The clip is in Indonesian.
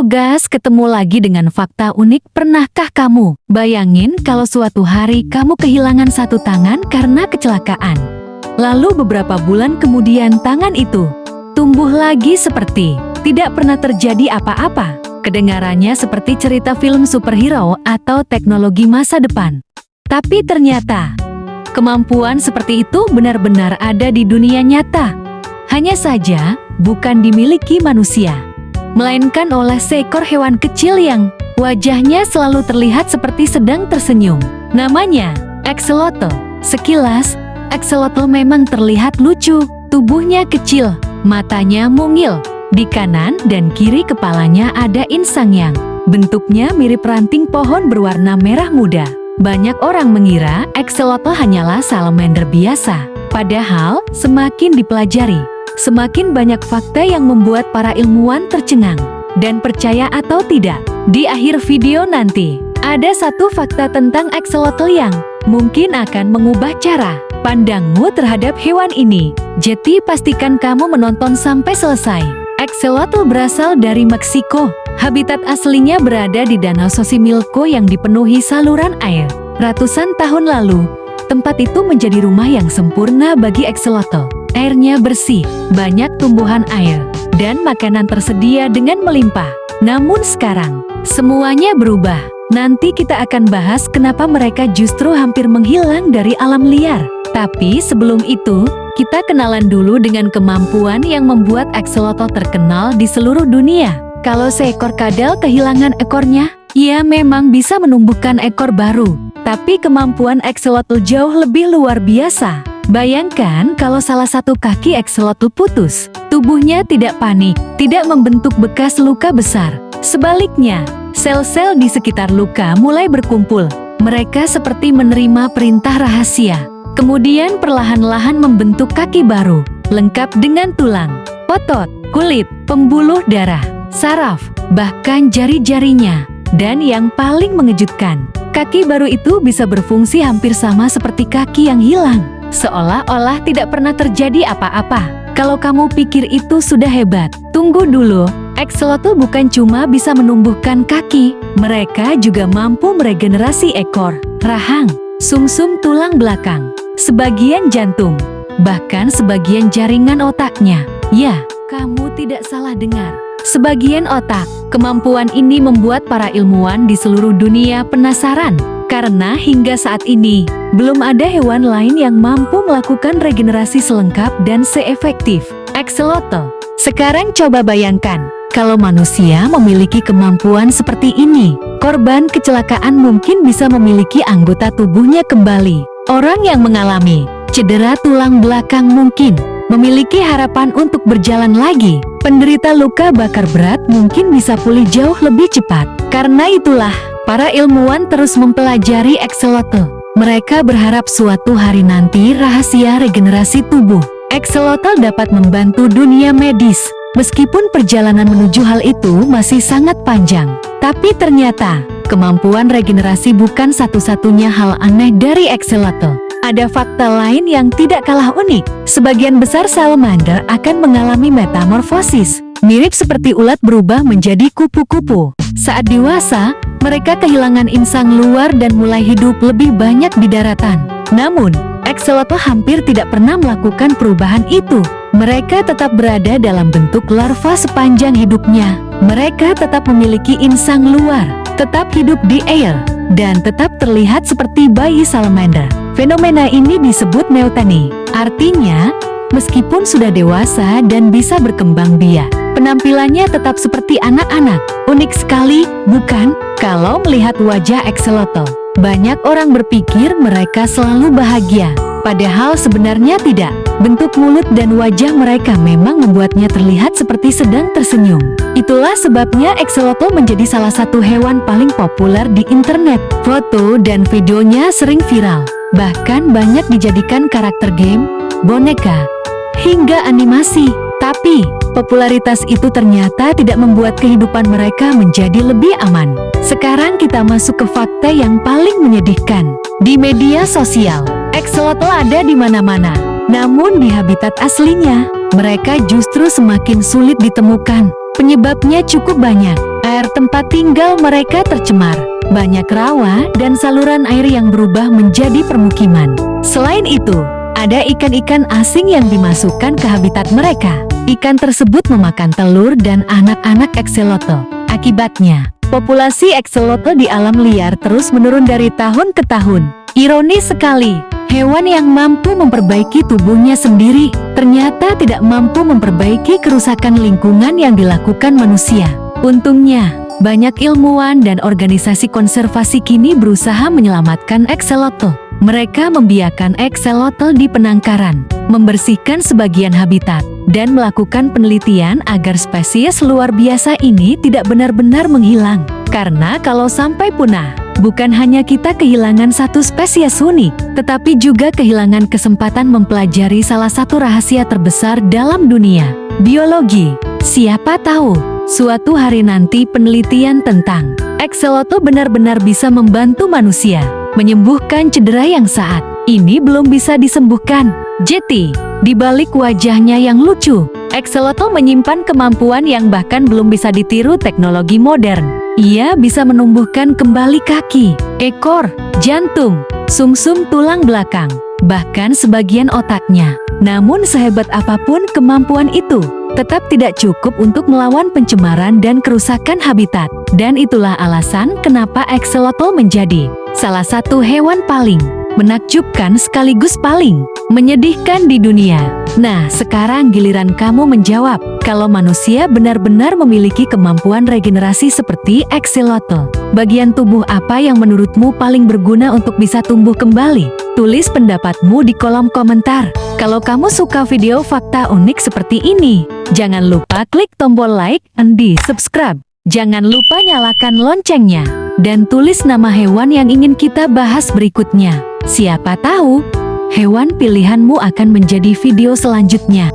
Halo guys, ketemu lagi dengan fakta unik. Pernahkah kamu bayangin kalau suatu hari kamu kehilangan satu tangan karena kecelakaan? Lalu beberapa bulan kemudian tangan itu tumbuh lagi seperti tidak pernah terjadi apa-apa. Kedengarannya seperti cerita film superhero atau teknologi masa depan. Tapi ternyata kemampuan seperti itu benar-benar ada di dunia nyata. Hanya saja bukan dimiliki manusia, melainkan oleh seekor hewan kecil yang wajahnya selalu terlihat seperti sedang tersenyum. Namanya axolotl. Sekilas, axolotl memang terlihat lucu. Tubuhnya kecil, matanya mungil. Di kanan dan kiri kepalanya ada insang yang bentuknya mirip ranting pohon berwarna merah muda. Banyak orang mengira axolotl hanyalah salamander biasa. Padahal, semakin dipelajari, semakin banyak fakta yang membuat para ilmuwan tercengang. Dan percaya atau tidak, di akhir video nanti, ada satu fakta tentang axolotl yang mungkin akan mengubah cara pandangmu terhadap hewan ini. Jadi pastikan kamu menonton sampai selesai. Axolotl berasal dari Meksiko. Habitat aslinya berada di Danau Xochimilco yang dipenuhi saluran air. Ratusan tahun lalu, tempat itu menjadi rumah yang sempurna bagi axolotl. Airnya bersih, banyak tumbuhan air, dan makanan tersedia dengan melimpah. Namun sekarang, semuanya berubah. Nanti kita akan bahas kenapa mereka justru hampir menghilang dari alam liar. Tapi sebelum itu, kita kenalan dulu dengan kemampuan yang membuat axolotl terkenal di seluruh dunia. Kalau seekor kadal kehilangan ekornya, ia memang bisa menumbuhkan ekor baru. Tapi kemampuan axolotl jauh lebih luar biasa. Bayangkan kalau salah satu kaki axolotl putus, tubuhnya tidak panik, tidak membentuk bekas luka besar. Sebaliknya, sel-sel di sekitar luka mulai berkumpul. Mereka seperti menerima perintah rahasia. Kemudian perlahan-lahan membentuk kaki baru, lengkap dengan tulang, otot, kulit, pembuluh darah, saraf, bahkan jari-jarinya. Dan yang paling mengejutkan, kaki baru itu bisa berfungsi hampir sama seperti kaki yang hilang. Seolah-olah tidak pernah terjadi apa-apa. Kalau kamu pikir itu sudah hebat, tunggu dulu. Axolotl bukan cuma bisa menumbuhkan kaki, mereka juga mampu meregenerasi ekor, rahang, sumsum tulang belakang, sebagian jantung, bahkan sebagian jaringan otaknya. Ya, kamu tidak salah dengar. Sebagian otak. Kemampuan ini membuat para ilmuwan di seluruh dunia penasaran. Karena hingga saat ini, belum ada hewan lain yang mampu melakukan regenerasi selengkap dan seefektif axolotl. Sekarang coba bayangkan, kalau manusia memiliki kemampuan seperti ini, korban kecelakaan mungkin bisa memiliki anggota tubuhnya kembali. Orang yang mengalami cedera tulang belakang mungkin memiliki harapan untuk berjalan lagi. Penderita luka bakar berat mungkin bisa pulih jauh lebih cepat. Karena itulah, para ilmuwan terus mempelajari axolotl. Mereka berharap suatu hari nanti rahasia regenerasi tubuh axolotl dapat membantu dunia medis. Meskipun perjalanan menuju hal itu masih sangat panjang, tapi ternyata kemampuan regenerasi bukan satu-satunya hal aneh dari axolotl. Ada fakta lain yang tidak kalah unik. Sebagian besar salamander akan mengalami metamorfosis. Mirip seperti ulat berubah menjadi kupu-kupu. Saat dewasa, mereka kehilangan insang luar dan mulai hidup lebih banyak di daratan. Namun, axolotl hampir tidak pernah melakukan perubahan itu. Mereka tetap berada dalam bentuk larva sepanjang hidupnya. Mereka tetap memiliki insang luar, tetap hidup di air, dan tetap terlihat seperti bayi salamander. Fenomena ini disebut neoteny. Artinya, meskipun sudah dewasa dan bisa berkembang biak, penampilannya tetap seperti anak-anak. Unik sekali, bukan? Kalau melihat wajah axolotl, banyak orang berpikir mereka selalu bahagia. Padahal sebenarnya tidak. Bentuk mulut dan wajah mereka memang membuatnya terlihat seperti sedang tersenyum. Itulah sebabnya axolotl menjadi salah satu hewan paling populer di internet. Foto dan videonya sering viral. Bahkan banyak dijadikan karakter game, boneka, hingga animasi. Tapi, popularitas itu ternyata tidak membuat kehidupan mereka menjadi lebih aman. Sekarang kita masuk ke fakta yang paling menyedihkan. Di media sosial, axolotl ada di mana-mana. Namun di habitat aslinya, mereka justru semakin sulit ditemukan. Penyebabnya cukup banyak. air tempat tinggal mereka tercemar. Banyak rawa dan saluran air yang berubah menjadi permukiman. Selain itu, ada ikan-ikan asing yang dimasukkan ke habitat mereka. Ikan tersebut memakan telur dan anak-anak akselotl. Akibatnya, populasi akselotl di alam liar terus menurun dari tahun ke tahun. Ironis sekali, hewan yang mampu memperbaiki tubuhnya sendiri ternyata tidak mampu memperbaiki kerusakan lingkungan yang dilakukan manusia. Untungnya, banyak ilmuwan dan organisasi konservasi kini berusaha menyelamatkan akselotl. Mereka membiarkan akselotl di penangkaran, membersihkan sebagian habitat, dan melakukan penelitian agar spesies luar biasa ini tidak benar-benar menghilang. Karena kalau sampai punah, bukan hanya kita kehilangan satu spesies unik, tetapi juga kehilangan kesempatan mempelajari salah satu rahasia terbesar dalam dunia, biologi. Siapa tahu, suatu hari nanti penelitian tentang akselotl benar-benar bisa membantu manusia menyembuhkan cedera yang saat ini belum bisa disembuhkan. Jeti, di balik wajahnya yang lucu, akselotl menyimpan kemampuan yang bahkan belum bisa ditiru teknologi modern. Ia bisa menumbuhkan kembali kaki, ekor, jantung, sumsum tulang belakang, bahkan sebagian otaknya. Namun sehebat apapun kemampuan itu, tetap tidak cukup untuk melawan pencemaran dan kerusakan habitat. Dan itulah alasan kenapa akselotl menjadi salah satu hewan paling menakjubkan sekaligus paling menyedihkan di dunia. Nah, sekarang giliran kamu menjawab, kalau manusia benar-benar memiliki kemampuan regenerasi seperti akselotl, bagian tubuh apa yang menurutmu paling berguna untuk bisa tumbuh kembali? Tulis pendapatmu di kolom komentar. Kalau kamu suka video fakta unik seperti ini, jangan lupa klik tombol like dan di subscribe. Jangan lupa nyalakan loncengnya, dan tulis nama hewan yang ingin kita bahas berikutnya. Siapa tahu, hewan pilihanmu akan menjadi video selanjutnya.